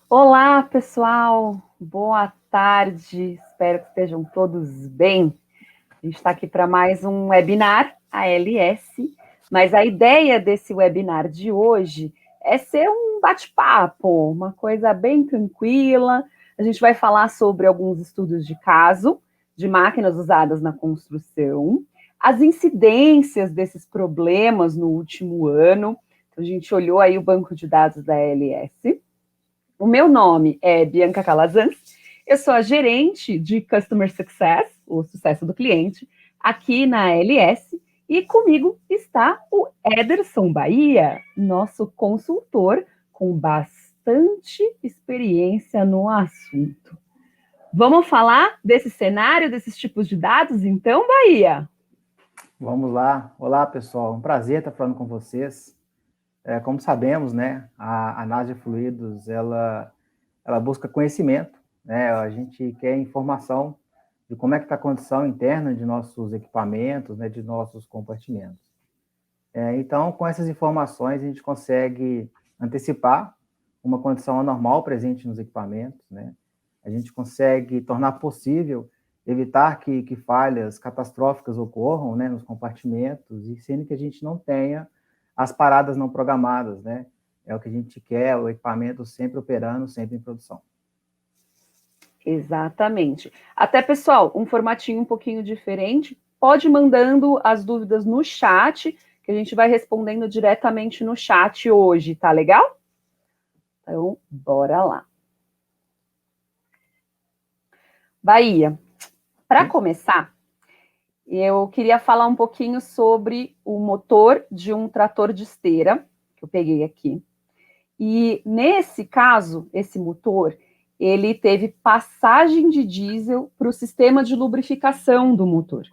Olá, pessoal. Boa tarde. Espero que estejam todos bem. A gente está aqui para mais um webinar ALS, mas a ideia desse webinar de hoje é ser um bate-papo, uma coisa bem tranquila. A gente vai falar sobre alguns estudos de caso de máquinas usadas na construção, as incidências desses problemas no último ano. Então, a gente olhou aí o banco de dados da ALS. O meu nome é Bianca Calazans, eu sou a gerente de Customer Success, o sucesso do cliente, aqui na ALS, e comigo está o Ederson Bahia, nosso consultor com bastante experiência no assunto. Vamos falar desse cenário, desses tipos de dados, então, Bahia? Vamos lá. Olá, pessoal. Um prazer estar falando com vocês. Como sabemos, né, a análise de fluidos, ela busca conhecimento, né? A gente quer informação de como é que está a condição interna de nossos equipamentos, né, de nossos compartimentos. Então, com essas informações, a gente consegue antecipar uma condição anormal presente nos equipamentos, né? A gente consegue tornar possível evitar que falhas catastróficas ocorram, né, nos compartimentos, e sendo que a gente não tenha as paradas não programadas, né? É o que a gente quer, o equipamento sempre operando, sempre em produção. Exatamente. Até, pessoal, um formatinho um pouquinho diferente. Pode ir mandando as dúvidas no chat, que a gente vai respondendo diretamente no chat hoje, tá legal? Então, bora lá. Bahia, para começar, eu queria falar um pouquinho sobre o motor de um trator de esteira, que eu peguei aqui. E nesse caso, esse motor, ele teve passagem de diesel para o sistema de lubrificação do motor.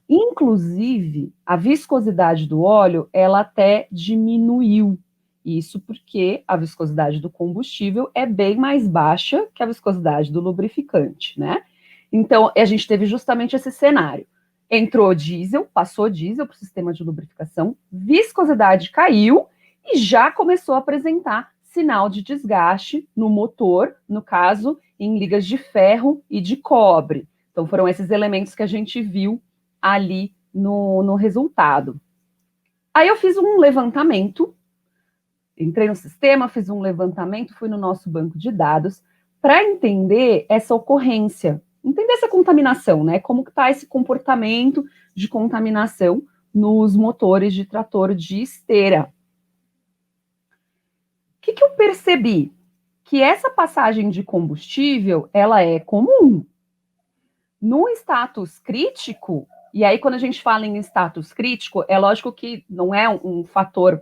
Inclusive, a viscosidade do óleo, ela até diminuiu. Isso porque a viscosidade do combustível é bem mais baixa que a viscosidade do lubrificante, né? Então, a gente teve justamente esse cenário. Entrou diesel, passou diesel para o sistema de lubrificação, viscosidade caiu e já começou a apresentar sinal de desgaste no motor, no caso, em ligas de ferro e de cobre. Então, foram esses elementos que a gente viu ali no resultado. Aí eu fiz um levantamento, entrei no sistema, fiz um levantamento, fui no nosso banco de dados para entender essa ocorrência, entender essa contaminação, né? Como que está esse comportamento de contaminação nos motores de trator de esteira. O que eu percebi? Que essa passagem de combustível, ela é comum. No status crítico, e aí quando a gente fala em status crítico, é lógico que não é um fator,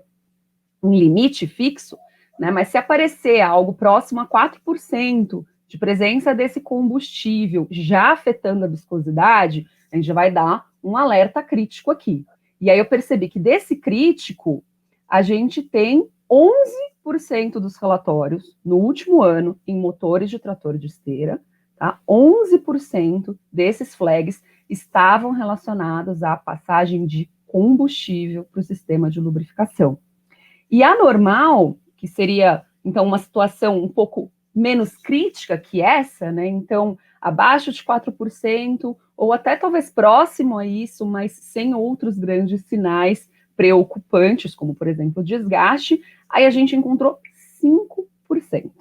um limite fixo, né? Mas se aparecer algo próximo a 4% de presença desse combustível já afetando a viscosidade, a gente já vai dar um alerta crítico aqui. E aí eu percebi que desse crítico, a gente tem 11% dos relatórios no último ano em motores de trator de esteira, tá? 11% desses flags estavam relacionados à passagem de combustível para o sistema de lubrificação. E a normal, que seria, então, uma situação um pouco menos crítica que essa, né? Então, abaixo de 4%, ou até talvez próximo a isso, mas sem outros grandes sinais preocupantes, como, por exemplo, desgaste, aí a gente encontrou 5%.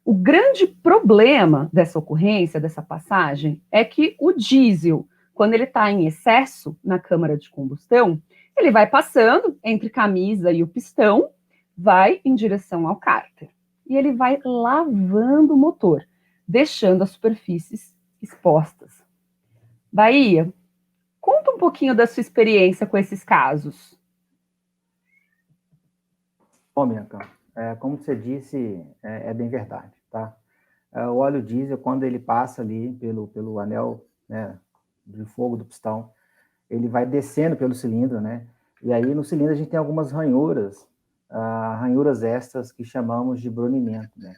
O grande problema dessa ocorrência, dessa passagem, é que o diesel, quando ele está em excesso na câmara de combustão, ele vai passando entre camisa e o pistão, vai em direção ao cárter. E ele vai lavando o motor, deixando as superfícies expostas. Bahia, conta um pouquinho da sua experiência com esses casos. Bom, Bianca, como você disse, é bem verdade, tá? O óleo diesel, quando ele passa ali pelo anel, né, de fogo do pistão, ele vai descendo pelo cilindro, né? E aí no cilindro a gente tem algumas ranhuras, ranhuras estas que chamamos de brunimento, né?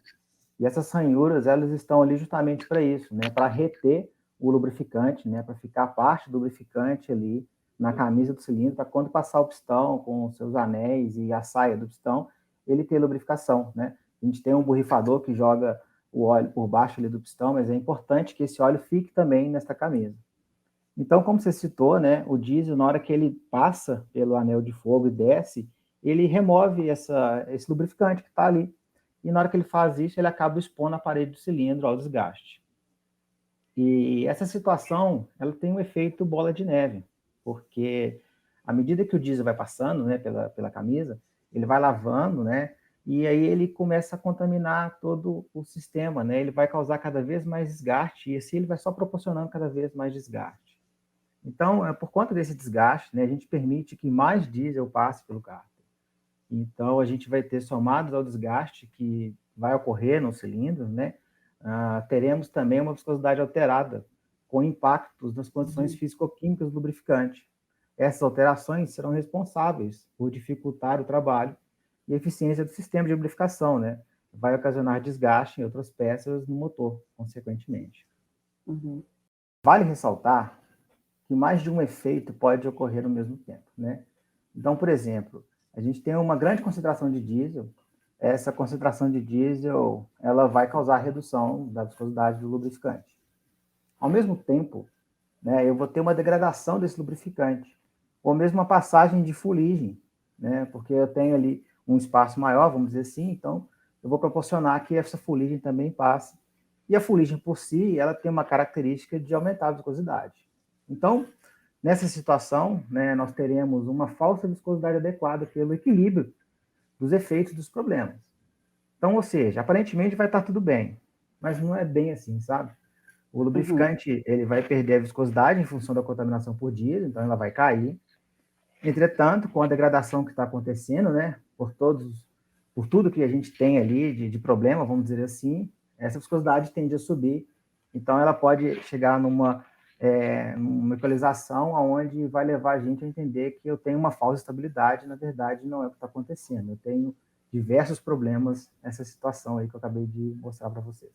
E essas ranhuras, elas estão ali justamente para isso, né? Para reter o lubrificante, né? Para ficar parte do lubrificante ali na camisa do cilindro, para quando passar o pistão com os seus anéis e a saia do pistão, ele ter lubrificação, né? A gente tem um borrifador que joga o óleo por baixo ali do pistão, mas é importante que esse óleo fique também nesta camisa. Então, como você citou, né, o diesel, na hora que ele passa pelo anel de fogo e desce, ele remove esse lubrificante que está ali. E na hora que ele faz isso, ele acaba expondo a parede do cilindro ao desgaste. E essa situação, ela tem um efeito bola de neve, porque à medida que o diesel vai passando, né, pela camisa, ele vai lavando, né, e aí ele começa a contaminar todo o sistema, né, ele vai causar cada vez mais desgaste, e assim ele vai só proporcionando cada vez mais desgaste. Então, por conta desse desgaste, né, a gente permite que mais diesel passe pelo cárter. Então, a gente vai ter, somados ao desgaste que vai ocorrer no cilindro, né, teremos também uma viscosidade alterada, com impactos nas condições físico-químicas do lubrificante. Essas alterações serão responsáveis por dificultar o trabalho e a eficiência do sistema de lubrificação, né? Vai ocasionar desgaste em outras peças no motor, consequentemente. Vale ressaltar que mais de um efeito pode ocorrer ao mesmo tempo, né? Então, por exemplo, a gente tem uma grande concentração de diesel. Essa concentração de diesel, ela vai causar redução da viscosidade do lubrificante. Ao mesmo tempo, né, eu vou ter uma degradação desse lubrificante, ou mesmo uma passagem de fuligem, né, porque eu tenho ali um espaço maior, vamos dizer assim, então eu vou proporcionar que essa fuligem também passe. E a fuligem por si, ela tem uma característica de aumentar a viscosidade. Então, nessa situação, né, nós teremos uma falsa viscosidade adequada pelo equilíbrio dos efeitos dos problemas. Então, ou seja, aparentemente vai estar tudo bem, mas não é bem assim, sabe? O lubrificante, ele vai perder a viscosidade em função da contaminação por diesel, então ela vai cair. Entretanto, com a degradação que está acontecendo, né, por tudo que a gente tem ali de problema, vamos dizer assim, essa viscosidade tende a subir, então ela pode chegar numa equalização onde vai levar a gente a entender que eu tenho uma falsa estabilidade, na verdade não é o que está acontecendo, eu tenho diversos problemas nessa situação aí que eu acabei de mostrar para vocês.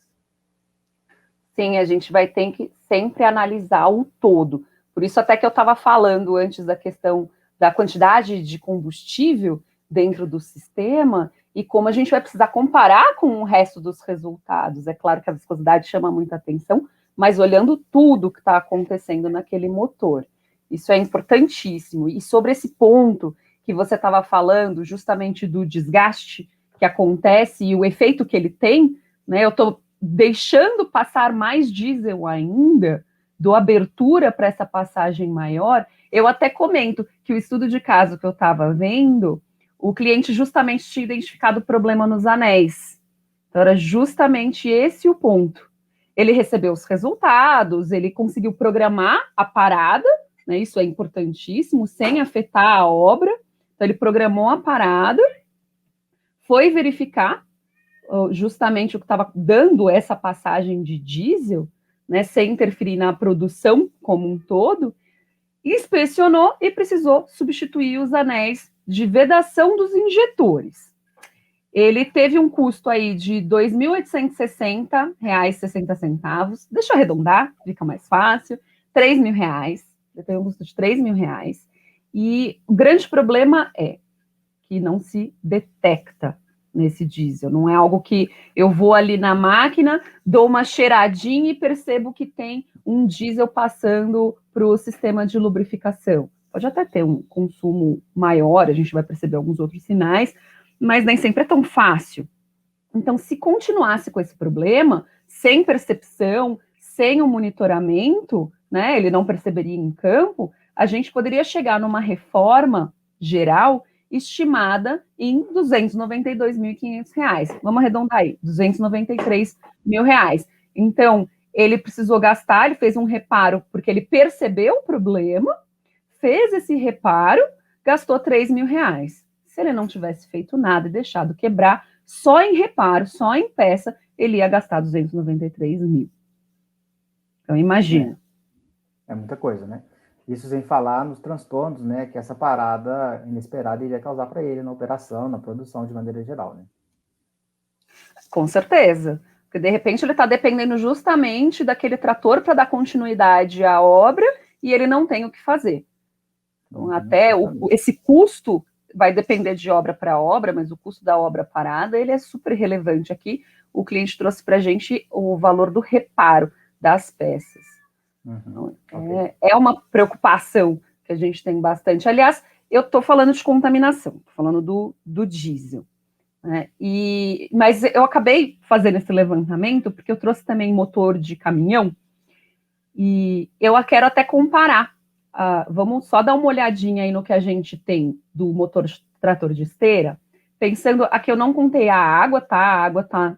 Sim, a gente vai ter que sempre analisar o todo, por isso até que eu estava falando antes da questão da quantidade de combustível dentro do sistema e como a gente vai precisar comparar com o resto dos resultados. É claro que a viscosidade chama muita atenção, mas olhando tudo que está acontecendo naquele motor. Isso é importantíssimo. E sobre esse ponto que você estava falando, justamente do desgaste que acontece e o efeito que ele tem, né, eu estou deixando passar mais diesel ainda, dou abertura para essa passagem maior. Eu até comento que o estudo de caso que eu estava vendo, o cliente justamente tinha identificado o problema nos anéis. Então, era justamente esse o ponto. Ele recebeu os resultados, ele conseguiu programar a parada, né, isso é importantíssimo, sem afetar a obra. Então, ele programou a parada, foi verificar justamente o que estava dando essa passagem de diesel, né, sem interferir na produção como um todo, inspecionou e precisou substituir os anéis de vedação dos injetores. Ele teve um custo aí de R$ 2.860,60. Deixa eu arredondar, fica mais fácil. R$ 3.000. Ele teve um custo de R$ 3.000. E o grande problema é que não se detecta nesse diesel. Não é algo que eu vou ali na máquina, dou uma cheiradinha e percebo que tem um diesel passando para o sistema de lubrificação. Pode até ter um consumo maior, a gente vai perceber alguns outros sinais, mas nem sempre é tão fácil. Então, se continuasse com esse problema, sem percepção, sem o monitoramento, né, ele não perceberia em campo, a gente poderia chegar numa reforma geral estimada em R$ 292.500. Vamos arredondar aí, R$ 293.000. Então, ele precisou gastar, ele fez um reparo porque ele percebeu o problema, fez esse reparo, gastou R$ 3.000. Se ele não tivesse feito nada e deixado quebrar, só em reparo, só em peça, ele ia gastar 293 mil. Então, imagina. É muita coisa, né? Isso sem falar nos transtornos, né, que essa parada inesperada iria causar para ele na operação, na produção de maneira geral, né? Com certeza. Porque, de repente, ele está dependendo justamente daquele trator para dar continuidade à obra e ele não tem o que fazer. Então, até esse custo vai depender de obra para obra, mas o custo da obra parada, ele é super relevante aqui. O cliente trouxe para a gente o valor do reparo das peças. Então, é uma preocupação que a gente tem bastante. Aliás, eu estou falando de contaminação, estou falando do diesel. Né? Mas eu acabei fazendo esse levantamento porque eu trouxe também motor de caminhão e eu quero até comparar. Vamos só dar uma olhadinha aí no que a gente tem do motor de trator de esteira, pensando, aqui eu não contei a água, tá? A água tá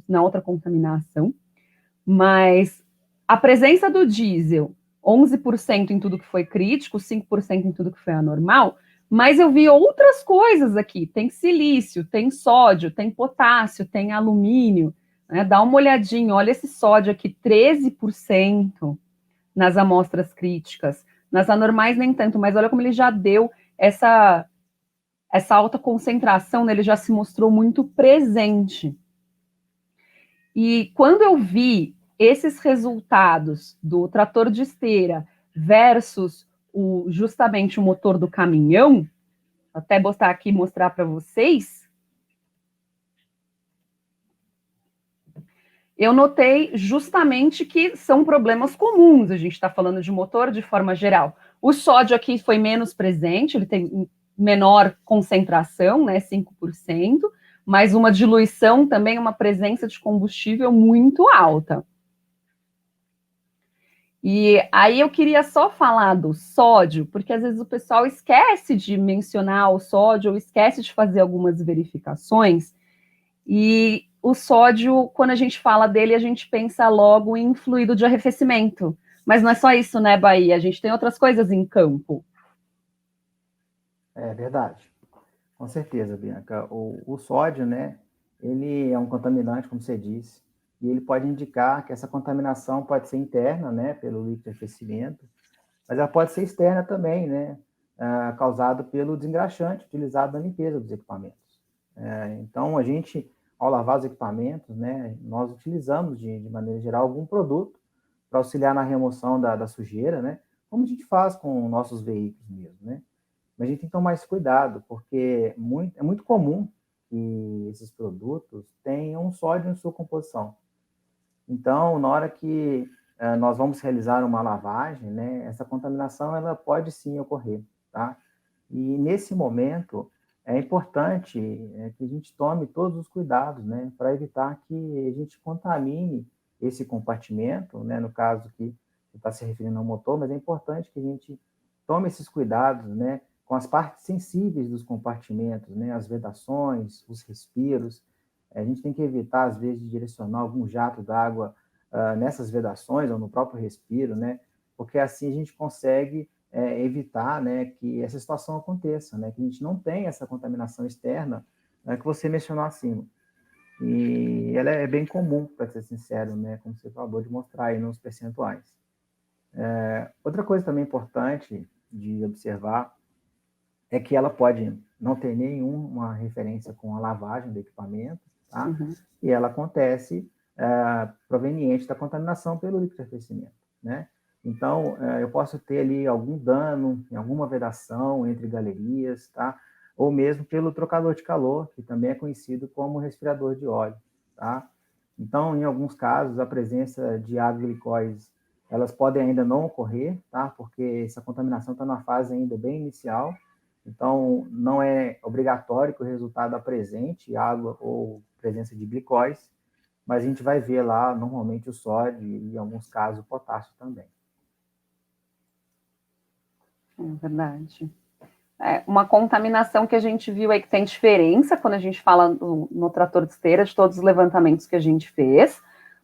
na outra contaminação, mas a presença do diesel, 11% em tudo que foi crítico, 5% em tudo que foi anormal, mas eu vi outras coisas aqui, tem silício, tem sódio, tem potássio, tem alumínio, né? Dá uma olhadinha, olha esse sódio aqui, 13%, nas amostras críticas, nas anormais nem tanto, mas olha como ele já deu essa alta concentração, né, ele já se mostrou muito presente. E quando eu vi esses resultados do trator de esteira versus justamente o motor do caminhão, até botar aqui e mostrar para vocês, eu notei justamente que são problemas comuns, a gente está falando de motor de forma geral. O sódio aqui foi menos presente, ele tem menor concentração, né, 5%, mas uma diluição também, uma presença de combustível muito alta. E aí eu queria só falar do sódio, porque às vezes o pessoal esquece de mencionar o sódio, ou esquece de fazer algumas verificações, e o sódio, quando a gente fala dele, a gente pensa logo em fluido de arrefecimento. Mas não é só isso, né, Bahia? A gente tem outras coisas em campo. É verdade. Com certeza, Bianca. O sódio, né, ele é um contaminante, como você disse, e ele pode indicar que essa contaminação pode ser interna, né, pelo líquido de arrefecimento, mas ela pode ser externa também, né, causada pelo desengraxante utilizado na limpeza dos equipamentos. Então, a gente, ao lavar os equipamentos, né, nós utilizamos, de maneira geral, algum produto para auxiliar na remoção da sujeira, né, como a gente faz com nossos veículos mesmo, né. Mas a gente tem que tomar esse cuidado, porque é muito comum que esses produtos tenham sódio em sua composição. Então, na hora que nós vamos realizar uma lavagem, né, essa contaminação ela pode sim ocorrer, tá? E nesse momento é importante que a gente tome todos os cuidados, né, para evitar que a gente contamine esse compartimento, né, no caso que você está se referindo ao motor, mas é importante que a gente tome esses cuidados, né, com as partes sensíveis dos compartimentos, né, as vedações, os respiros. A gente tem que evitar, às vezes, de direcionar algum jato d'água nessas vedações ou no próprio respiro, né, porque assim a gente consegue evitar, né, que essa situação aconteça, né, que a gente não tenha essa contaminação externa que você mencionou acima. E ela é bem comum, para ser sincero, né, como você acabou de mostrar aí nos percentuais. Outra coisa também importante de observar é que ela pode não ter nenhuma referência com a lavagem do equipamento, tá? Uhum. E ela acontece proveniente da contaminação pelo líquido de arrefecimento, né? Então, eu posso ter ali algum dano em alguma vedação entre galerias, tá? Ou mesmo pelo trocador de calor, que também é conhecido como resfriador de óleo, tá? Então, em alguns casos, a presença de agroglicóides, elas podem ainda não ocorrer, tá? Porque essa contaminação está na fase ainda bem inicial. Então, não é obrigatório que o resultado apresente água ou presença de glicóis, mas a gente vai ver lá, normalmente, o sódio e, em alguns casos, o potássio também. É verdade. Uma contaminação que a gente viu aí que tem diferença quando a gente fala no trator de esteira, de todos os levantamentos que a gente fez,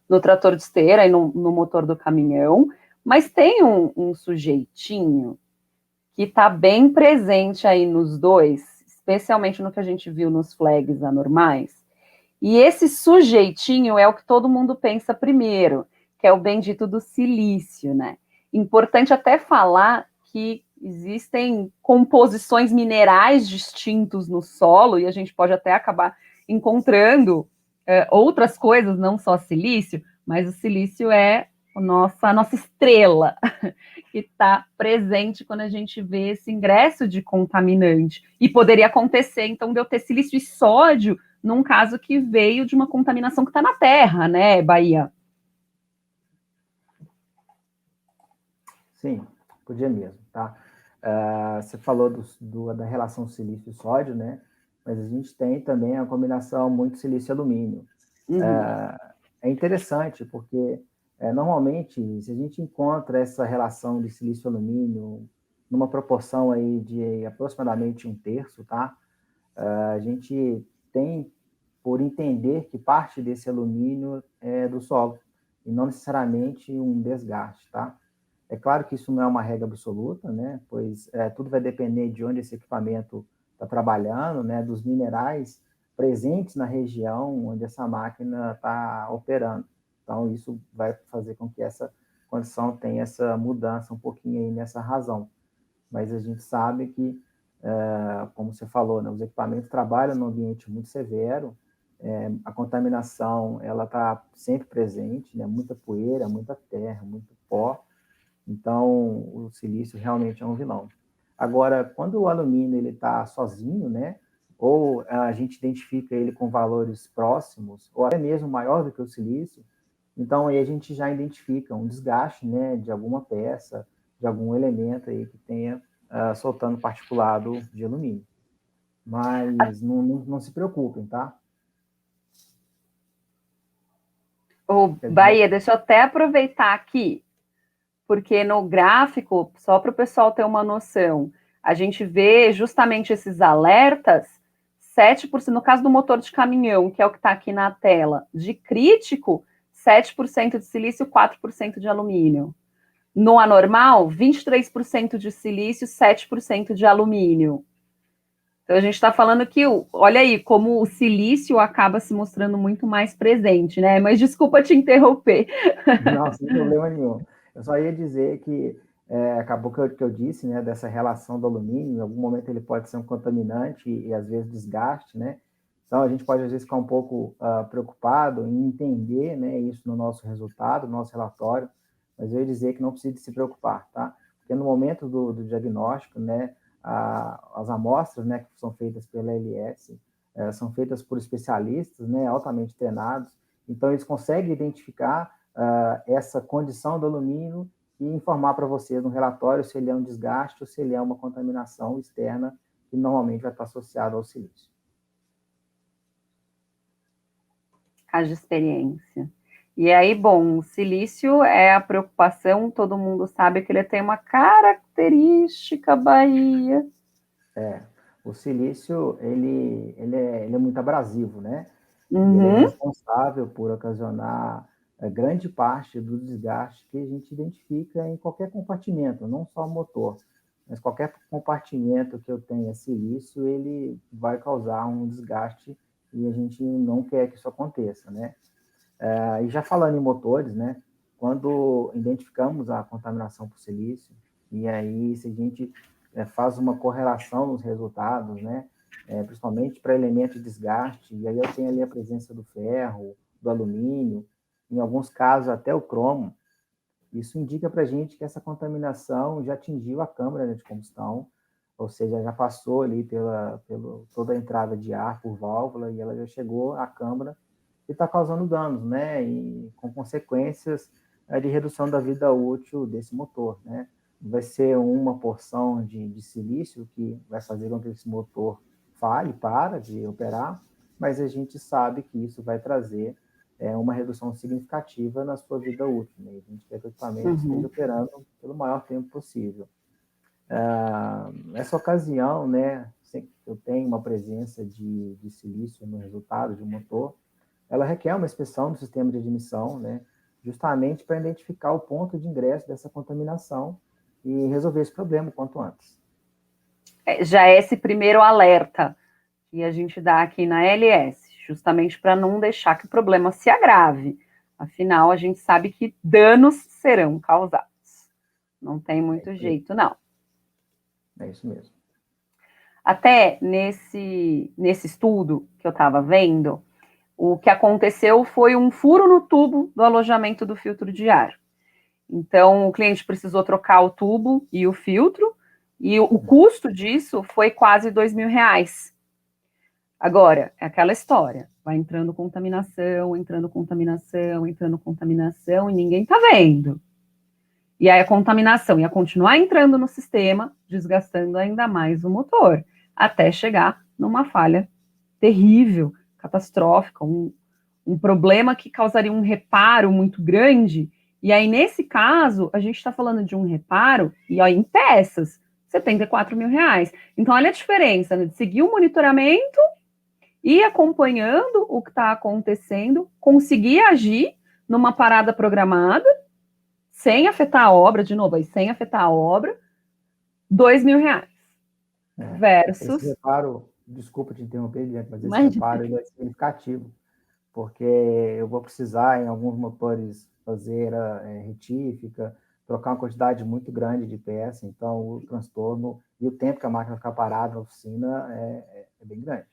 no trator de esteira e no motor do caminhão, mas tem um sujeitinho que está bem presente aí nos dois, especialmente no que a gente viu nos flags anormais. E esse sujeitinho é o que todo mundo pensa primeiro, que é o bendito do silício, né? Importante até falar que existem composições minerais distintos no solo, e a gente pode até acabar encontrando outras coisas, não só silício, mas o silício é a nossa estrela, que está presente quando a gente vê esse ingresso de contaminante. E poderia acontecer, então, de eu ter silício e sódio num caso que veio de uma contaminação que está na terra, né, Bahia? Sim, podia mesmo, tá? Você falou da relação silício e sódio, né? Mas a gente tem também a combinação muito silício e alumínio. É interessante, porque normalmente, se a gente encontra essa relação de silício e alumínio numa proporção aí de aproximadamente 1/3, tá? A gente tem por entender que parte desse alumínio é do solo, e não necessariamente um desgaste, tá? É claro que isso não é uma regra absoluta, né? Pois tudo vai depender de onde esse equipamento está trabalhando, né? Dos minerais presentes na região onde essa máquina está operando. Então, isso vai fazer com que essa condição tenha essa mudança um pouquinho aí nessa razão. Mas a gente sabe que, como você falou, né? Os equipamentos trabalham num ambiente muito severo, a contaminação ela está sempre presente, né? Muita poeira, muita terra, muito pó. Então, o silício realmente é um vilão. Agora, quando o alumínio ele está sozinho, né? Ou a gente identifica ele com valores próximos, ou até mesmo maior do que o silício, então aí a gente já identifica um desgaste, né? De alguma peça, de algum elemento aí que tenha soltando particulado de alumínio. Mas não se preocupem, tá? Ô, Bahia, deixa eu até aproveitar aqui, porque no gráfico, só para o pessoal ter uma noção, a gente vê justamente esses alertas, 7%, no caso do motor de caminhão, que é o que está aqui na tela, de crítico, 7% de silício, 4% de alumínio. No anormal, 23% de silício, 7% de alumínio. Então a gente está falando que, olha aí, como o silício acaba se mostrando muito mais presente, né? Mas desculpa te interromper. Não, sem problema nenhum. Eu só ia dizer que acabou que eu disse, né, dessa relação do alumínio, em algum momento ele pode ser um contaminante e às vezes desgaste, né? Então a gente pode às vezes ficar um pouco preocupado em entender, né, isso no nosso resultado, no nosso relatório, mas eu ia dizer que não precisa se preocupar, tá? Porque no momento do diagnóstico, né, as amostras, né, que são feitas pela LS, são feitas por especialistas, né, altamente treinados, então eles conseguem identificar essa condição do alumínio e informar para vocês no relatório se ele é um desgaste ou se ele é uma contaminação externa que normalmente vai estar associado ao silício. Caso de experiência. E aí, bom, o silício é a preocupação, todo mundo sabe que ele tem uma característica, Bahia. O silício, ele é muito abrasivo, né? Uhum. E ele é responsável por ocasionar grande parte do desgaste que a gente identifica em qualquer compartimento, não só o motor, mas qualquer compartimento que eu tenha silício, ele vai causar um desgaste e a gente não quer que isso aconteça, né? E já falando em motores, né? Quando identificamos a contaminação por silício, e aí se a gente faz uma correlação nos resultados, né? Principalmente para elementos de desgaste, e aí eu tenho ali a presença do ferro, do alumínio, em alguns casos até o cromo. Isso indica para a gente que essa contaminação já atingiu a câmara de combustão, ou seja, já passou ali pela toda a entrada de ar por válvula e ela já chegou à câmara e está causando danos, né? E com consequências de redução da vida útil desse motor, né? Vai ser uma porção de silício que vai fazer com que esse motor falhe, para de operar, mas a gente sabe que isso vai trazer uma redução significativa na sua vida útil, né? A gente quer que o equipamento esteja operando pelo maior tempo possível. Nessa ocasião, né, eu tenho uma presença de silício no resultado de um motor, ela requer uma inspeção do sistema de admissão, né, justamente para identificar o ponto de ingresso dessa contaminação e resolver esse problema o quanto antes. Já é esse primeiro alerta que a gente dá aqui na LS, justamente para não deixar que o problema se agrave. Afinal, a gente sabe que danos serão causados. Não tem muito jeito, não. É isso mesmo. Até nesse estudo que eu estava vendo, o que aconteceu foi um furo no tubo do alojamento do filtro de ar. Então, o cliente precisou trocar o tubo e o filtro, e o custo disso foi quase R$ 2.000. Agora, é aquela história, vai entrando contaminação, entrando contaminação, entrando contaminação, e ninguém está vendo. E aí a contaminação ia continuar entrando no sistema, desgastando ainda mais o motor, até chegar numa falha terrível, catastrófica, um problema que causaria um reparo muito grande. E aí, nesse caso, a gente está falando de um reparo, e ó, em peças, R$ 74.000. Então, olha a diferença, né, de seguir o monitoramento e acompanhando o que está acontecendo, conseguir agir numa parada programada, sem afetar a obra, de novo, aí, sem afetar a obra, R$ 2.000. Esse Versus. reparo, desculpa te interromper, Diante, mas esse Imagina. reparo ele é significativo, porque eu vou precisar, em alguns motores, fazer retífica, trocar uma quantidade muito grande de peça, então o transtorno e o tempo que a máquina ficar parada na oficina é bem grande.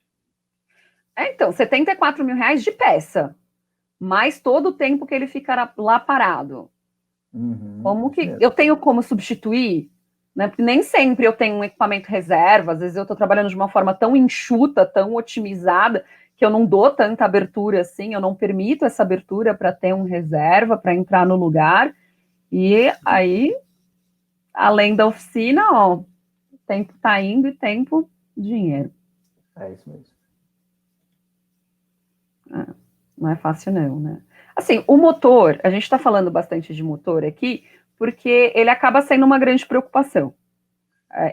Então, R$ 74.000 de peça, mais todo o tempo que ele ficará lá parado. Como Isso que mesmo. eu tenho como substituir? Né? Porque nem sempre eu tenho um equipamento reserva, às vezes eu estou trabalhando de uma forma tão enxuta, tão otimizada, que eu não dou tanta abertura assim, eu não permito essa abertura para ter um reserva, para entrar no lugar. E aí, além da oficina, ó, tempo está indo e tempo, dinheiro. É isso mesmo. Não é fácil, não, né? Assim, o motor, a gente está falando bastante de motor aqui, porque ele acaba sendo uma grande preocupação.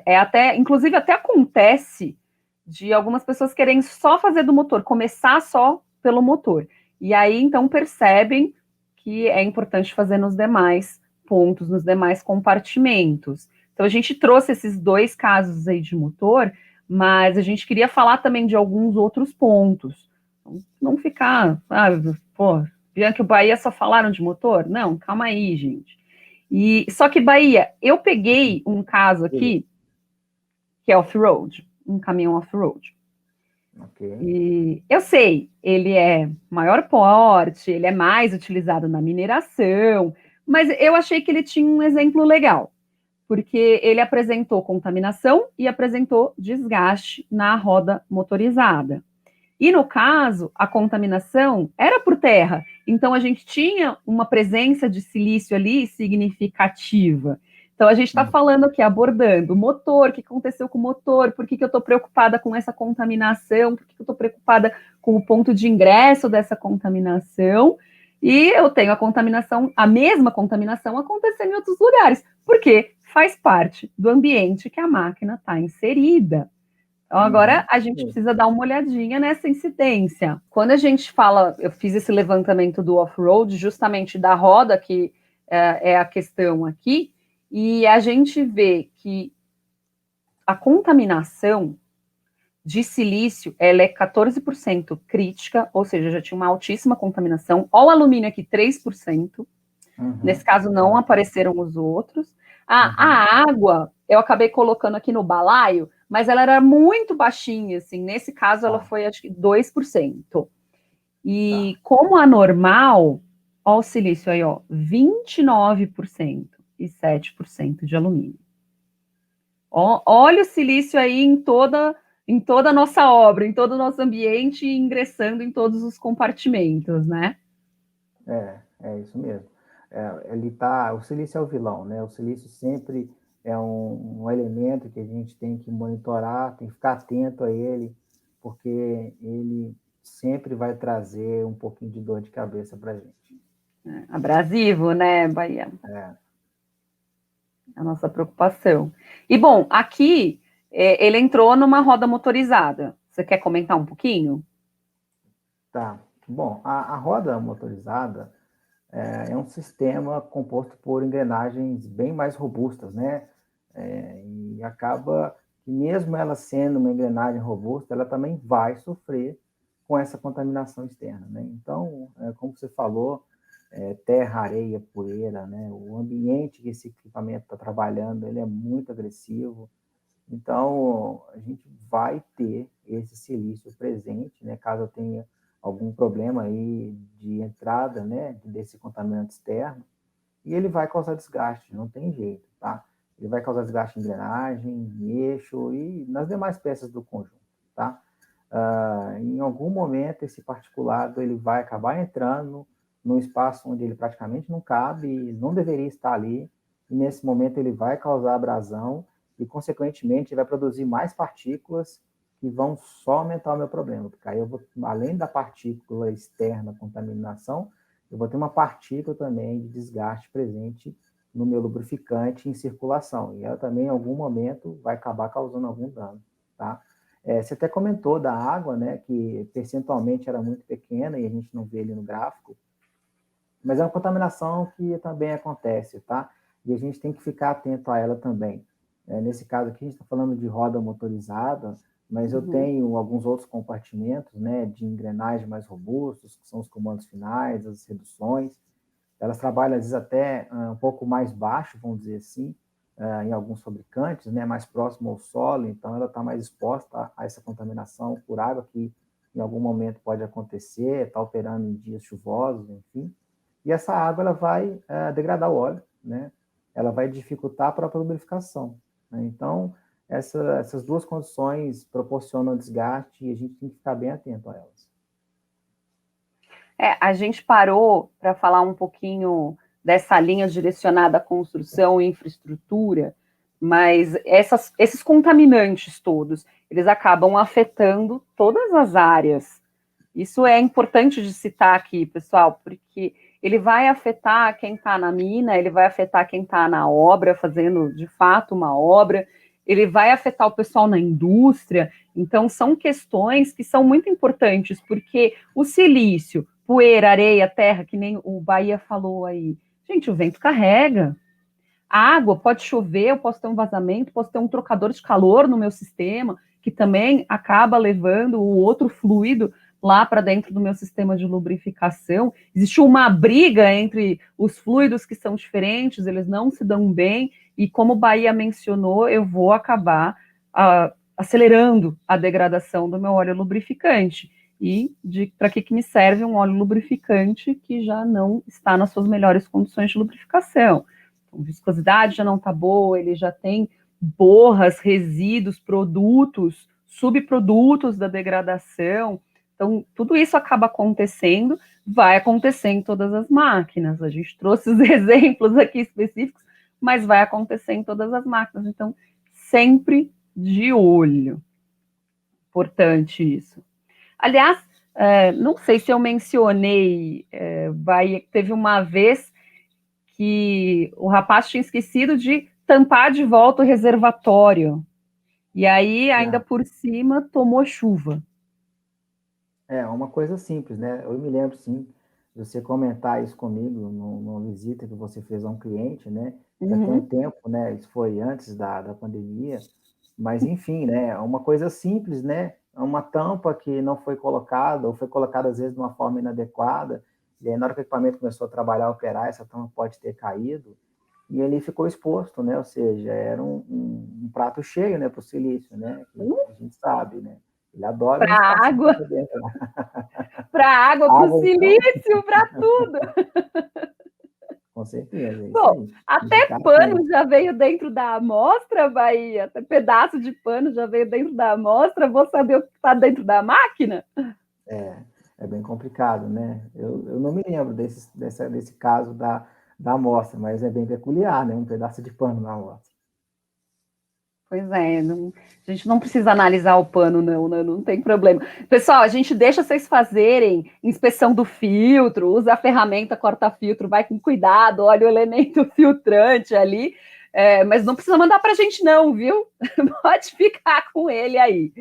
Até, inclusive, até acontece de algumas pessoas querem só fazer do motor, começar só pelo motor. E aí, então, percebem que é importante fazer nos demais pontos, nos demais compartimentos. Então, a gente trouxe esses dois casos aí de motor, mas a gente queria falar também de alguns outros pontos. Não ficar, pô, Bianca e o Bahia só falaram de motor? Não, calma aí, gente. E só que Bahia, eu peguei um caso aqui que é off-road, um caminhão off-road. Ok. E eu sei, ele é maior porte, ele é mais utilizado na mineração, mas eu achei que ele tinha um exemplo legal, porque ele apresentou contaminação e apresentou desgaste na roda motorizada. E no caso, a contaminação era por terra, então a gente tinha uma presença de silício ali significativa. Então a gente está falando aqui, abordando o motor, o que aconteceu com o motor, por que eu estou preocupada com essa contaminação, por que eu estou preocupada com o ponto de ingresso dessa contaminação, e eu tenho a contaminação, a mesma contaminação acontecendo em outros lugares, porque faz parte do ambiente que a máquina está inserida. Então, agora a gente precisa dar uma olhadinha nessa incidência. Quando a gente fala, eu fiz esse levantamento do off-road, justamente da roda, que é a questão aqui, e a gente vê que a contaminação de silício, ela é 14% crítica, ou seja, já tinha uma altíssima contaminação. Olha o alumínio aqui, 3%. Nesse caso, não apareceram os outros. A água, eu acabei colocando aqui no balaio, mas ela era muito baixinha, assim. Nesse caso, ela foi, acho que, 2%. E como anormal, ó o silício aí, ó, 29% e 7% de alumínio. Ó, olha o silício aí em toda a nossa obra, em todo o nosso ambiente, ingressando em todos os compartimentos, né? É isso mesmo. Ele tá, o silício é o vilão, né? O silício sempre é um elemento que a gente tem que monitorar, tem que ficar atento a ele, porque ele sempre vai trazer um pouquinho de dor de cabeça para a gente. Abrasivo, né, Bahia? É. A nossa preocupação. E, bom, aqui ele entrou numa roda motorizada. Você quer comentar um pouquinho? Tá. Bom, a roda motorizada é um sistema composto por engrenagens bem mais robustas, né? E acaba que mesmo ela sendo uma engrenagem robusta, ela também vai sofrer com essa contaminação externa, né? Então, como você falou, terra, areia, poeira, né? O ambiente que esse equipamento está trabalhando, ele é muito agressivo. Então, a gente vai ter esse silício presente, né? Caso eu tenha algum problema aí de entrada, né? Desse contaminante externo. e ele vai causar desgaste, não tem jeito, tá? Ele vai causar desgaste em engrenagem, em eixo e nas demais peças do conjunto, tá? Em algum momento, esse particulado ele vai acabar entrando num espaço onde ele praticamente não cabe, não deveria estar ali, e nesse momento ele vai causar abrasão e, consequentemente, vai produzir mais partículas que vão só aumentar o meu problema, porque aí eu vou, além da partícula externa, contaminação, eu vou ter uma partícula também de desgaste presente no meu lubrificante em circulação, e ela também, em algum momento, vai acabar causando algum dano, tá? Você até comentou da água, né, que percentualmente era muito pequena e a gente não vê ali no gráfico, mas é uma contaminação que também acontece, tá? E a gente tem que ficar atento a ela também. Nesse caso aqui, a gente está falando de roda motorizada, mas eu tenho alguns outros compartimentos, né, de engrenagem mais robustos, que são os comandos finais, as reduções. Elas trabalham, às vezes, até um pouco mais baixo, vamos dizer assim, em alguns fabricantes, né, mais próximo ao solo, então ela está mais exposta a essa contaminação por água que em algum momento pode acontecer, está operando em dias chuvosos, enfim. E essa água ela vai degradar o óleo, né? Ela vai dificultar a própria lubrificação, né? Então, essas duas condições proporcionam desgaste e a gente tem que ficar bem atento a elas. A gente parou para falar um pouquinho dessa linha direcionada à construção e infraestrutura, mas esses contaminantes todos, eles acabam afetando todas as áreas. Isso é importante de citar aqui, pessoal, porque ele vai afetar quem está na mina, ele vai afetar quem está na obra, fazendo de fato uma obra, ele vai afetar o pessoal na indústria. Então, são questões que são muito importantes, porque o silício, poeira, areia, terra, que nem o Bahia falou aí, gente, o vento carrega. A água, pode chover, eu posso ter um vazamento, posso ter um trocador de calor no meu sistema, que também acaba levando o outro fluido lá para dentro do meu sistema de lubrificação. Existe uma briga entre os fluidos que são diferentes, eles não se dão bem, e como o Bahia mencionou, eu vou acabar acelerando a degradação do meu óleo lubrificante. E para que me serve um óleo lubrificante que já não está nas suas melhores condições de lubrificação? A viscosidade já não está boa, ele já tem borras, resíduos, produtos, subprodutos da degradação. Então, tudo isso acaba acontecendo, vai acontecer em todas as máquinas. A gente trouxe os exemplos aqui específicos, mas vai acontecer em todas as máquinas. Então, sempre de olho. Importante isso. Aliás, não sei se eu mencionei, teve uma vez que o rapaz tinha esquecido de tampar de volta o reservatório. E aí, ainda por cima, tomou chuva. É uma coisa simples, né? Eu me lembro, sim, de você comentar isso comigo numa visita que você fez a um cliente, né? Já tem um tempo, né? Isso foi antes da pandemia, mas enfim, né? É uma coisa simples, né? É uma tampa que não foi colocada, ou foi colocada às vezes de uma forma inadequada, e aí na hora que o equipamento começou a trabalhar, a operar, essa tampa pode ter caído, e ele ficou exposto, né? Ou seja, era um prato cheio, né? Para o silício, né? Que a gente sabe, né? Ele adora um Para espacinho água, para dentro. para água, para o Água, então, silício, para tudo. com certeza, é isso Bom, aí. Tem que até ficar pano atento. já veio dentro da amostra, Bahia. Até pedaço de pano já veio dentro da amostra. Vou saber o que está dentro da máquina? É bem complicado, né? Eu não me lembro desse caso da amostra, mas é bem peculiar, né? Um pedaço de pano na amostra. Pois é, a gente não precisa analisar o pano, não tem problema. Pessoal, a gente deixa vocês fazerem inspeção do filtro, usa a ferramenta corta-filtro, vai com cuidado, olha o elemento filtrante ali, mas não precisa mandar para a gente não, viu? Pode ficar com ele aí.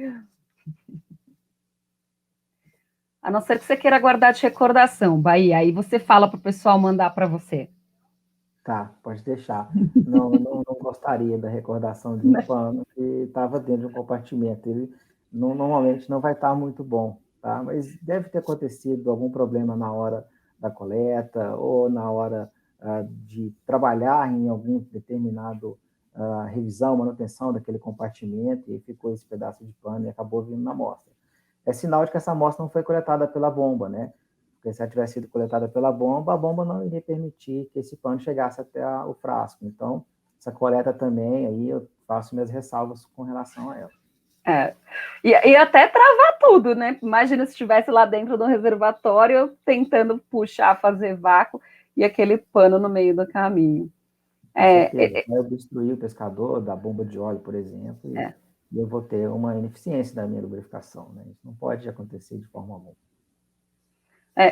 A não ser que você queira guardar de recordação, Bahia, aí você fala para o pessoal mandar para você. Tá, pode deixar. Não gostaria da recordação de um pano que estava dentro de um compartimento. Ele normalmente não vai estar muito bom, tá? Mas deve ter acontecido algum problema na hora da coleta ou na hora de trabalhar em algum determinado revisão, manutenção daquele compartimento e ficou esse pedaço de pano e acabou vindo na amostra. É sinal de que essa amostra não foi coletada pela bomba, né? Porque se ela tivesse sido coletada pela bomba, a bomba não iria permitir que esse pano chegasse até o frasco. Então, essa coleta também, aí eu faço minhas ressalvas com relação a ela. É. E até travar tudo, né? Imagina se estivesse lá dentro do reservatório tentando puxar, fazer vácuo e aquele pano no meio do caminho. Com certeza. Vai obstruir o pescador da bomba de óleo, por exemplo, e eu vou ter uma ineficiência da minha lubrificação, né? Isso não pode acontecer de forma alguma.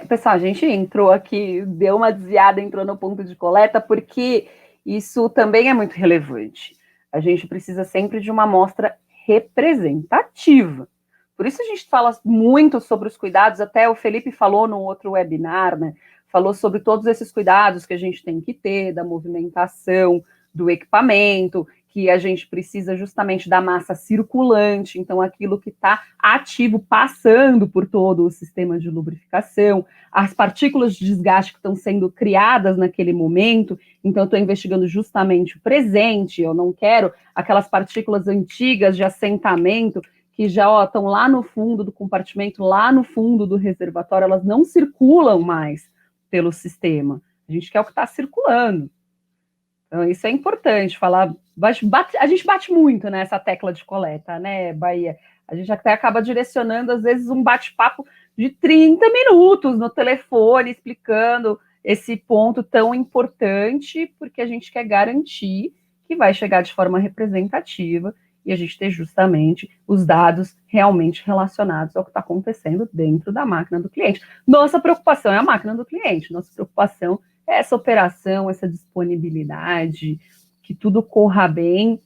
Pessoal, a gente entrou aqui, deu uma desviada, entrou no ponto de coleta, porque isso também é muito relevante. A gente precisa sempre de uma amostra representativa. Por isso a gente fala muito sobre os cuidados, até o Felipe falou no outro webinar, né? Falou sobre todos esses cuidados que a gente tem que ter, da movimentação, do equipamento, que a gente precisa justamente da massa circulante, então aquilo que está ativo, passando por todo o sistema de lubrificação, as partículas de desgaste que estão sendo criadas naquele momento, então eu estou investigando justamente o presente, eu não quero aquelas partículas antigas de assentamento que já estão lá no fundo do compartimento, lá no fundo do reservatório, elas não circulam mais pelo sistema. A gente quer o que está circulando. Então, isso é importante falar. A gente bate muito nessa tecla de coleta, né, Bahia? A gente até acaba direcionando, às vezes, um bate-papo de 30 minutos no telefone, explicando esse ponto tão importante, porque a gente quer garantir que vai chegar de forma representativa e a gente ter justamente os dados realmente relacionados ao que está acontecendo dentro da máquina do cliente. Nossa preocupação é a máquina do cliente, nossa preocupação é essa operação, essa disponibilidade, que tudo corra bem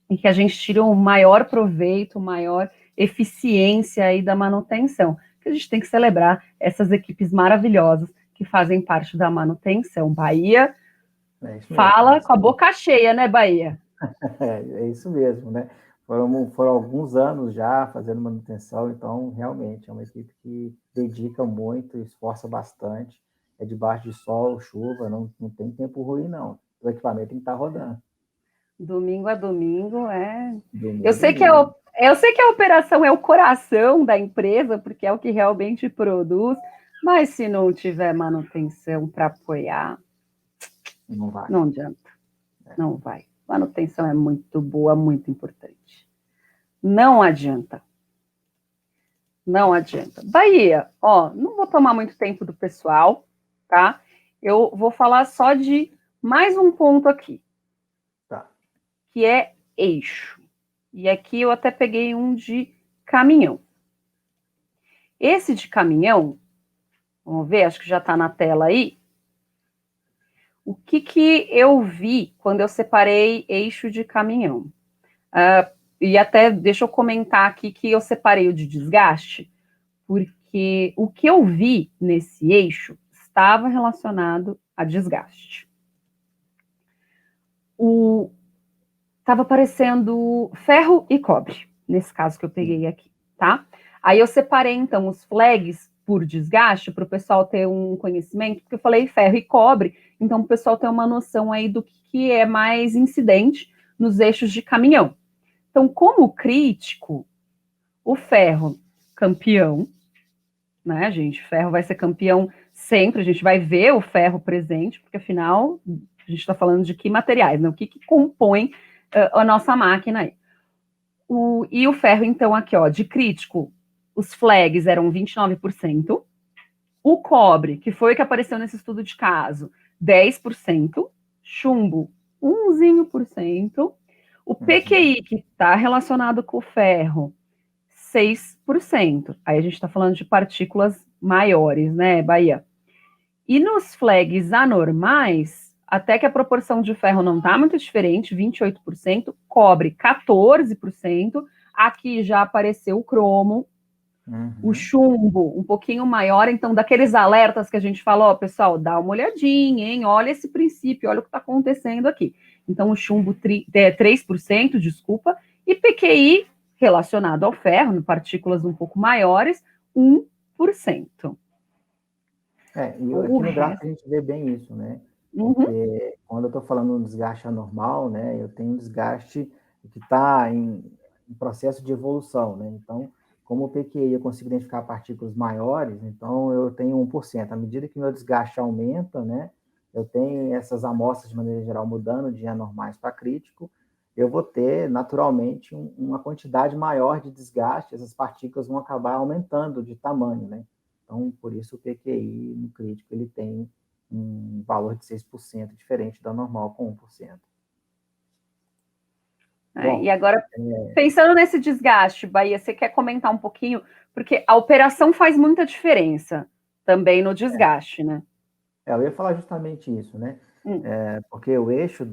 e que a gente tire o maior proveito, maior eficiência aí da manutenção. Que a gente tem que celebrar essas equipes maravilhosas que fazem parte da manutenção. Bahia fala com a boca cheia, né, Bahia? É isso mesmo, né? Foram alguns anos já fazendo manutenção, então realmente é uma equipe que dedica muito, esforça bastante. É debaixo de sol, chuva, não tem tempo ruim, não. O equipamento tem que estar rodando. Domingo a domingo é. Domingo, domingo. Eu sei que a operação é o coração da empresa, porque é o que realmente produz, mas se não tiver manutenção para apoiar, não vai. Não adianta. Não vai. Manutenção é muito boa, muito importante. Não adianta. Não adianta. Bahia, ó, não vou tomar muito tempo do pessoal, tá? Eu vou falar só de mais um ponto aqui. Tá. Que é eixo. E aqui eu até peguei um de caminhão. Esse de caminhão, vamos ver, acho que já está na tela aí. O que eu vi quando eu separei eixo de caminhão? E até deixa eu comentar aqui que eu separei o de desgaste, porque o que eu vi nesse eixo estava relacionado a desgaste. Estava aparecendo ferro e cobre, nesse caso que eu peguei aqui, tá? Aí eu separei, então, os flags por desgaste, para o pessoal ter um conhecimento, porque eu falei ferro e cobre, então o pessoal ter uma noção aí do que é mais incidente nos eixos de caminhão. Então, como crítico, o ferro, campeão, né, gente? Ferro vai ser campeão sempre, a gente vai ver o ferro presente, porque afinal, a gente está falando de que materiais, né? O que compõe a nossa máquina aí. E o ferro, então, aqui, ó, de crítico, os flags eram 29%, o cobre, que foi o que apareceu nesse estudo de caso, 10%, chumbo, 1%, o PQI, que está relacionado com o ferro, 6%. Aí a gente está falando de partículas maiores, né, Bahia? E nos flags anormais, até que a proporção de ferro não está muito diferente, 28%, cobre 14%, aqui já apareceu o cromo, o chumbo um pouquinho maior, então daqueles alertas que a gente fala, ó, pessoal, dá uma olhadinha, hein, olha esse princípio, olha o que está acontecendo aqui. Então o chumbo 3%, desculpa, e PQI relacionado ao ferro, partículas um pouco maiores, 1%. E aqui no gráfico a gente vê bem isso, né? Porque quando eu estou falando de um desgaste anormal, né, eu tenho um desgaste que está em processo de evolução, né? Então, como o PQI eu consigo identificar partículas maiores, então eu tenho 1%. À medida que meu desgaste aumenta, né, eu tenho essas amostras, de maneira geral, mudando de anormais para crítico, eu vou ter, naturalmente, uma quantidade maior de desgaste, essas partículas vão acabar aumentando de tamanho, né? Então, por isso o PQI no crítico, ele tem um valor de 6% diferente da normal com 1%. Bom, e agora, pensando nesse desgaste, Bahia, você quer comentar um pouquinho? Porque a operação faz muita diferença também no desgaste, né? Eu ia falar justamente isso, né? Porque o eixo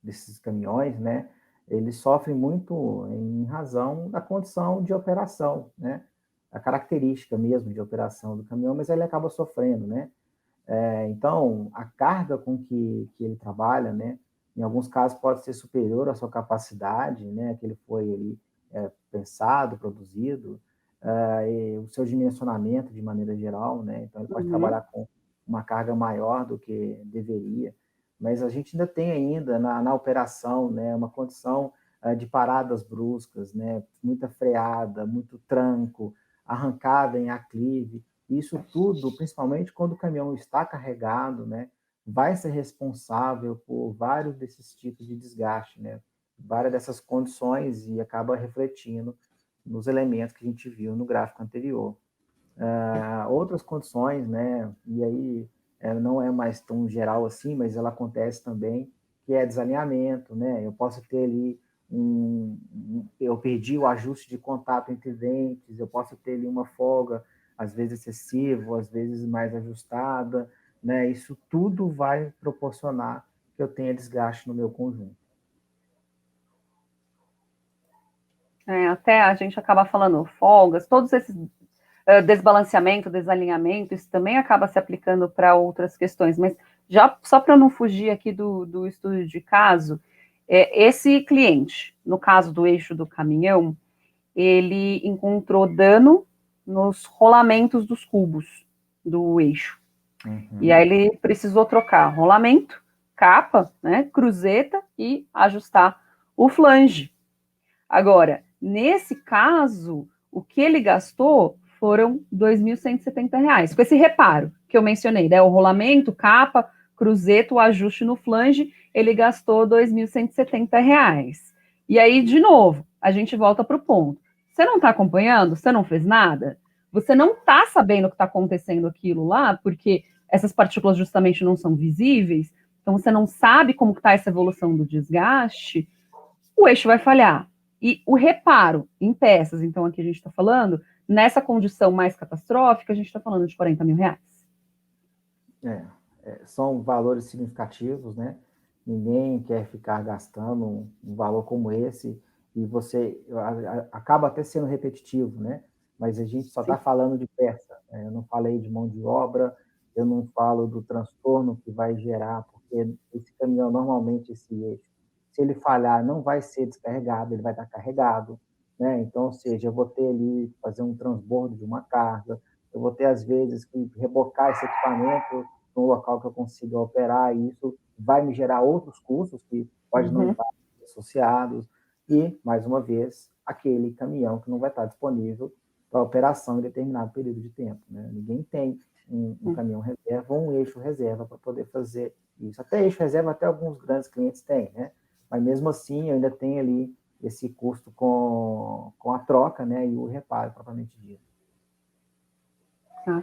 desses caminhões, né? Eles sofrem muito em razão da condição de operação, né? A característica mesmo de operação do caminhão, mas ele acaba sofrendo, né? Então, a carga com que ele trabalha, né? Em alguns casos pode ser superior à sua capacidade, né? Que ele foi ali, pensado, produzido, e o seu dimensionamento de maneira geral, né? Então, ele pode trabalhar com uma carga maior do que deveria, mas a gente ainda tem ainda na operação, né? Uma condição de paradas bruscas, né? Muita freada, muito tranco, arrancada em aclive. Isso tudo, principalmente quando o caminhão está carregado, né? Vai ser responsável por vários desses tipos de desgaste, né? Várias dessas condições e acaba refletindo nos elementos que a gente viu no gráfico anterior. Outras condições, né? E aí não é mais tão geral assim, mas ela acontece também, que é desalinhamento, né? Eu posso ter ali eu perdi o ajuste de contato entre dentes, eu posso ter ali uma folga, às vezes excessiva, às vezes mais ajustada, né? Isso tudo vai proporcionar que eu tenha desgaste no meu conjunto. Até a gente acaba falando folgas, todos esses desbalanceamento, desalinhamento, isso também acaba se aplicando para outras questões, mas já só para não fugir aqui do estudo de caso, esse cliente, no caso do eixo do caminhão, ele encontrou dano nos rolamentos dos cubos do eixo. E aí ele precisou trocar rolamento, capa, né, cruzeta e ajustar o flange. Agora, nesse caso, o que ele gastou foram R$ 2.170, com esse reparo que eu mencionei, né? O rolamento, capa, cruzeta, o ajuste no flange, ele gastou R$ 2.170. E aí, de novo, a gente volta para o ponto. Você não está acompanhando? Você não fez nada? Você não está sabendo o que está acontecendo aquilo lá, porque essas partículas justamente não são visíveis, então você não sabe como está essa evolução do desgaste, o eixo vai falhar. E o reparo em peças, então aqui a gente está falando, nessa condição mais catastrófica, a gente está falando de R$ 40 mil. São valores significativos, né? Ninguém quer ficar gastando um valor como esse e você acaba até sendo repetitivo, né? Mas a gente só está falando de peça. Eu não falei de mão de obra, eu não falo do transtorno que vai gerar, porque esse caminhão, normalmente, esse eixo, se ele falhar, não vai ser descarregado, ele vai estar carregado, né? Então, ou seja, eu vou ter ali, fazer um transbordo de uma carga, eu vou ter, às vezes, que rebocar esse equipamento no local que eu consiga operar, e isso vai me gerar outros custos que pode não estar associados, e, mais uma vez, aquele caminhão que não vai estar disponível para operação em determinado período de tempo, né? Ninguém tem um caminhão reserva ou um eixo reserva para poder fazer isso. Até eixo reserva, até alguns grandes clientes têm, né? Mas mesmo assim, eu ainda tenho ali esse custo com a troca, né? E o reparo, propriamente dito.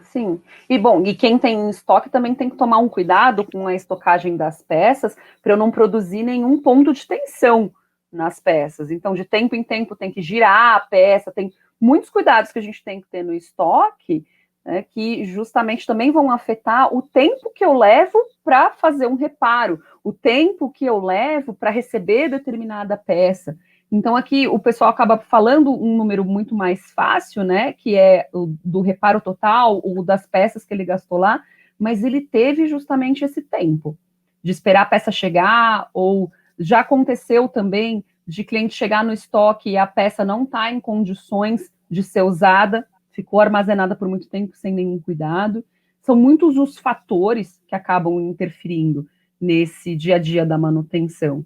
Sim. E bom, e quem tem estoque também tem que tomar um cuidado com a estocagem das peças para eu não produzir nenhum ponto de tensão nas peças. Então, de tempo em tempo tem que girar a peça, tem muitos cuidados que a gente tem que ter no estoque, né, que justamente também vão afetar o tempo que eu levo para fazer um reparo, o tempo que eu levo para receber determinada peça. Então, aqui o pessoal acaba falando um número muito mais fácil, né? Que é o do reparo total, ou das peças que ele gastou lá, mas ele teve justamente esse tempo de esperar a peça chegar, ou já aconteceu também de cliente chegar no estoque e a peça não está em condições de ser usada, ficou armazenada por muito tempo sem nenhum cuidado. São muitos os fatores que acabam interferindo nesse dia a dia da manutenção.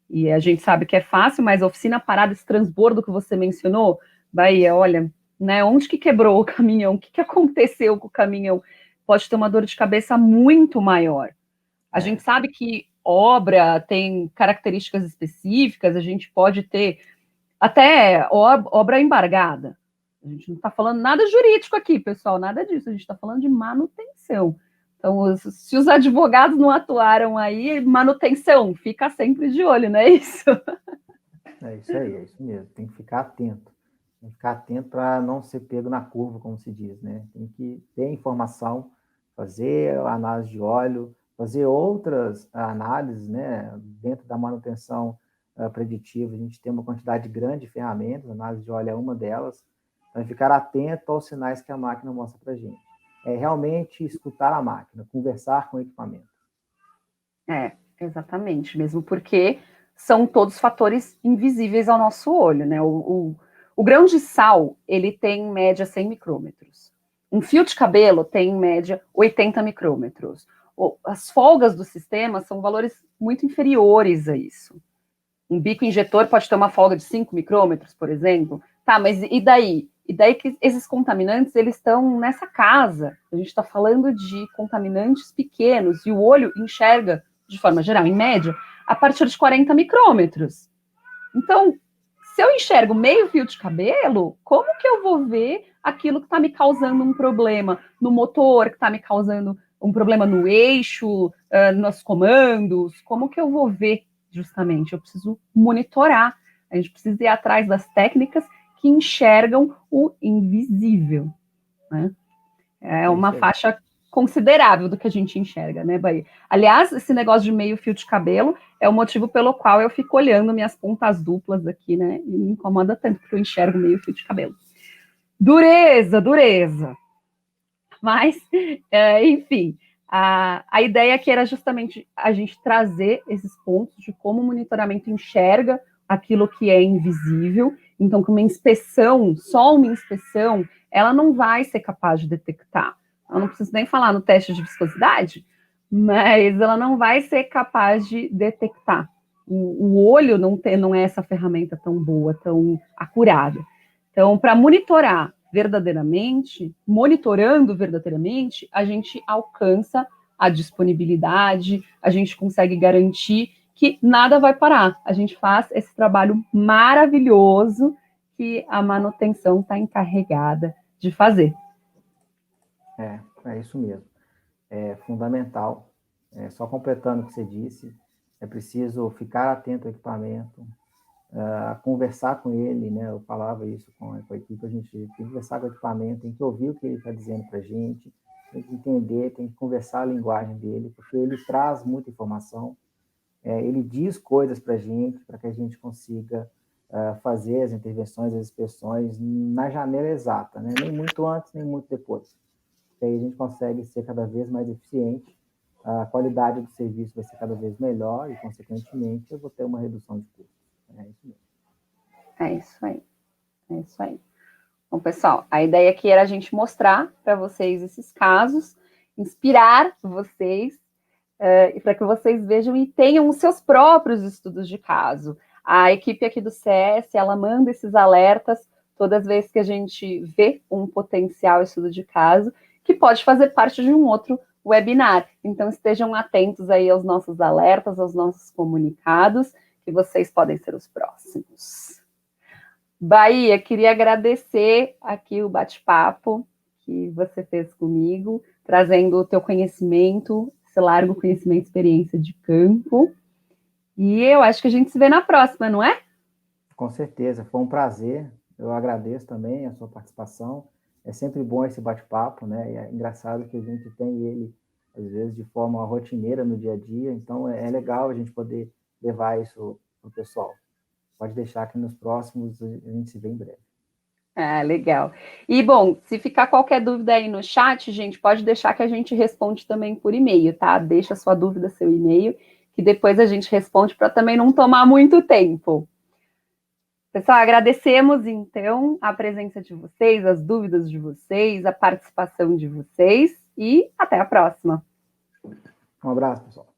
E a gente sabe que é fácil, mas a oficina parada, esse transbordo que você mencionou, Bahia, olha, né, onde que quebrou o caminhão? O que que aconteceu com o caminhão? Pode ter uma dor de cabeça muito maior. A gente sabe que obra tem características específicas, a gente pode ter até obra embargada. A gente não está falando nada jurídico aqui, pessoal, nada disso. A gente está falando de manutenção. Então, se os advogados não atuaram aí, manutenção, fica sempre de olho, não é isso? É isso aí, é isso mesmo. Tem que ficar atento. Tem que ficar atento para não ser pego na curva, como se diz, né? Tem que ter informação, fazer análise de óleo, fazer outras análises, né? Dentro da manutenção preditiva, a gente tem uma quantidade grande de ferramentas, a análise de óleo é uma delas, então ficar atento aos sinais que a máquina mostra para a gente. É realmente escutar a máquina, conversar com o equipamento. Exatamente, mesmo porque são todos fatores invisíveis ao nosso olho, né? O grão de sal, ele tem em média 100 micrômetros. Um fio de cabelo tem em média 80 micrômetros. As folgas do sistema são valores muito inferiores a isso. Um bico injetor pode ter uma folga de 5 micrômetros, por exemplo. Tá, mas e daí? E daí que esses contaminantes, eles estão nessa casa. A gente está falando de contaminantes pequenos, e o olho enxerga, de forma geral, em média, a partir de 40 micrômetros. Então, se eu enxergo meio fio de cabelo, como que eu vou ver aquilo que está me causando um problema no motor, que está me causando um problema no eixo, nos comandos? Como que eu vou ver justamente? Eu preciso monitorar. A gente precisa ir atrás das técnicas que enxergam o invisível, né? É uma faixa considerável do que a gente enxerga, né, Bahia? Aliás, esse negócio de meio fio de cabelo é o motivo pelo qual eu fico olhando minhas pontas duplas aqui, né? E me incomoda tanto, porque eu enxergo meio fio de cabelo. Dureza, dureza. Mas, enfim, a ideia aqui era justamente a gente trazer esses pontos de como o monitoramento enxerga aquilo que é invisível. Então, com uma inspeção, só uma inspeção, ela não vai ser capaz de detectar. Eu não preciso nem falar no teste de viscosidade, mas ela não vai ser capaz de detectar. O olho não é essa ferramenta tão boa, tão acurada. Então, para monitorando verdadeiramente, a gente alcança a disponibilidade, a gente consegue garantir que nada vai parar. A gente faz esse trabalho maravilhoso que a manutenção está encarregada de fazer. É isso mesmo. É fundamental. Só completando o que você disse, é preciso ficar atento ao equipamento, conversar com ele, né? Eu falava isso com a equipe, a gente tem que conversar com o equipamento, tem que ouvir o que ele está dizendo para a gente, tem que entender, tem que conversar a linguagem dele, porque ele traz muita informação, ele diz coisas para a gente, para que a gente consiga fazer as intervenções, as inspeções na janela exata, né? Nem muito antes, nem muito depois. Porque aí a gente consegue ser cada vez mais eficiente, a qualidade do serviço vai ser cada vez melhor e, consequentemente, eu vou ter uma redução de custos. É isso mesmo. É isso aí. É isso aí. Bom, pessoal, a ideia aqui era a gente mostrar para vocês esses casos, inspirar vocês, e para que vocês vejam e tenham os seus próprios estudos de caso. A equipe aqui do CS, ela manda esses alertas todas as vezes que a gente vê um potencial estudo de caso, que pode fazer parte de um outro webinar. Então, estejam atentos aí aos nossos alertas, aos nossos comunicados, que vocês podem ser os próximos. Bahia, queria agradecer aqui o bate-papo que você fez comigo, trazendo o teu conhecimento, esse largo conhecimento e experiência de campo. E eu acho que a gente se vê na próxima, não é? Com certeza, foi um prazer. Eu agradeço também a sua participação. É sempre bom esse bate-papo, né? E é engraçado que a gente tem ele, às vezes, de forma rotineira no dia a dia. Então, é legal a gente poder levar isso para o pessoal. Pode deixar que nos próximos a gente se vê em breve. Ah, legal. E, bom, se ficar qualquer dúvida aí no chat, gente, pode deixar que a gente responde também por e-mail, tá? Deixa a sua dúvida, seu e-mail, que depois a gente responde para também não tomar muito tempo. Pessoal, agradecemos, então, a presença de vocês, as dúvidas de vocês, a participação de vocês e até a próxima. Um abraço, pessoal.